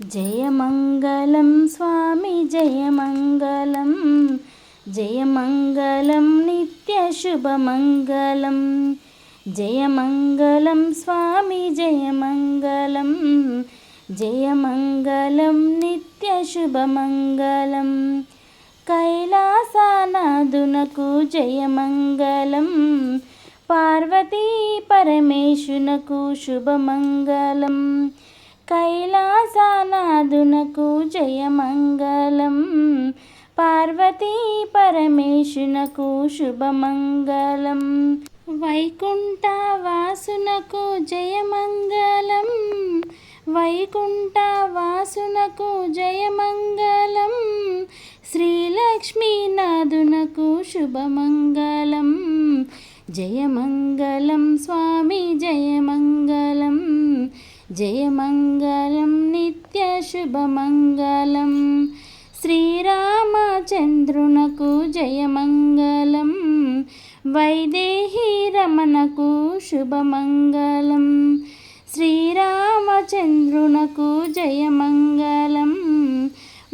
జయమంగళం స్వామి జయమంగళం, జయమంగళం నిత్యశుభమంగళం. జయమంగళం స్వామి జయమంగళం, జయమంగళం నిత్యశుభమంగళం. కైలాసనాథునకు జయమంగళం, పార్వతీ పరమేశునకు శుభమంగళం. కైలాసనాథునకు జయమంగళం, పార్వతీ పరమేశునకు శుభమంగళం. వైకుంఠవాసునకు జయమంగళం, వైకుంఠవాసునకు జయమంగళం. శ్రీలక్ష్మీనాథునకు శుభమంగళం. జయమంగళం స్వామి జయమంగళం, జయమంగళం నిత్యశుభమంగళం. శ్రీరామచంద్రునకు జయమంగళం, వైదేహీ రమణకు శుభమంగళం. శ్రీరామచంద్రునకు జయమంగళం,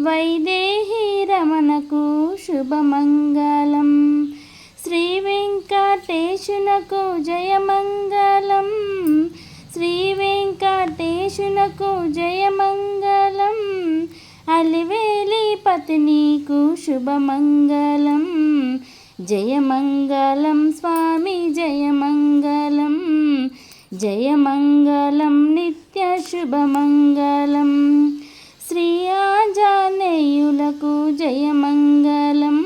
వైదేహీ రమణకు శుభమంగళం. శ్రీ వెంకటేశునకు జయమంగళం, శ్రీ వెంకటేశునకు జయమంగళం. అలివేలి పత్నికి శుభమంగళం. జయమంగళం స్వామి జయమంగళం, జయమంగళం నిత్యశుభమంగళం. శ్రీ ఆంజనేయులకు జయమంగళం,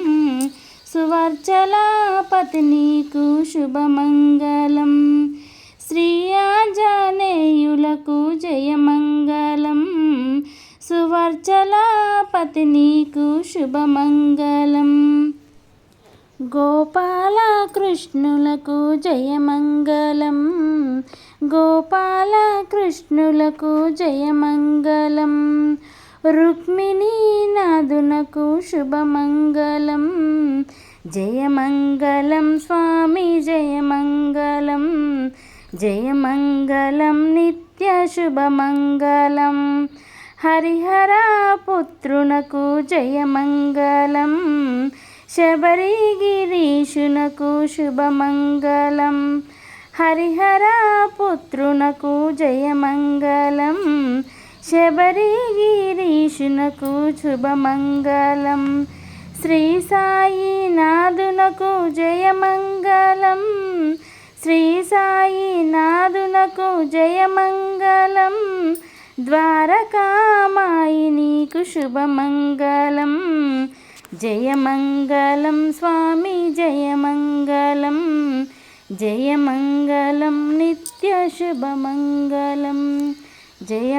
సువర్చలాపత్నికి శుభమంగళం. శ్రీ ఆంజనేయులకు జయమంగళం, సువర్చలాపత్నికి శుభమంగళం. గోపాలకృష్ణులకు జయమంగళం, గోపాలకృష్ణులకు జయమంగళం. రుక్మిణీనాథునకు శుభమంగళం. జయమంగళం స్వామి జయమంగళం, జయమంగళం నిత్యశుభమంగళం. హరిహర పుత్రునకు జయమంగళం, శబరిగిరీశునకు శుభమంగళం. హరిహర పుత్రునకు జయమంగళం, శబరిగిరీశునకు శుభమంగళం. శ్రీ సాయినాథునకు జయమంగళం, శ్రీ సాయినాథునకు జయమంగళం. ద్వారకామాయినికి శుభమంగళం. జయమంగళం స్వామి జయమంగళం, జయమంగళం నిత్యశుభమంగళం. జయ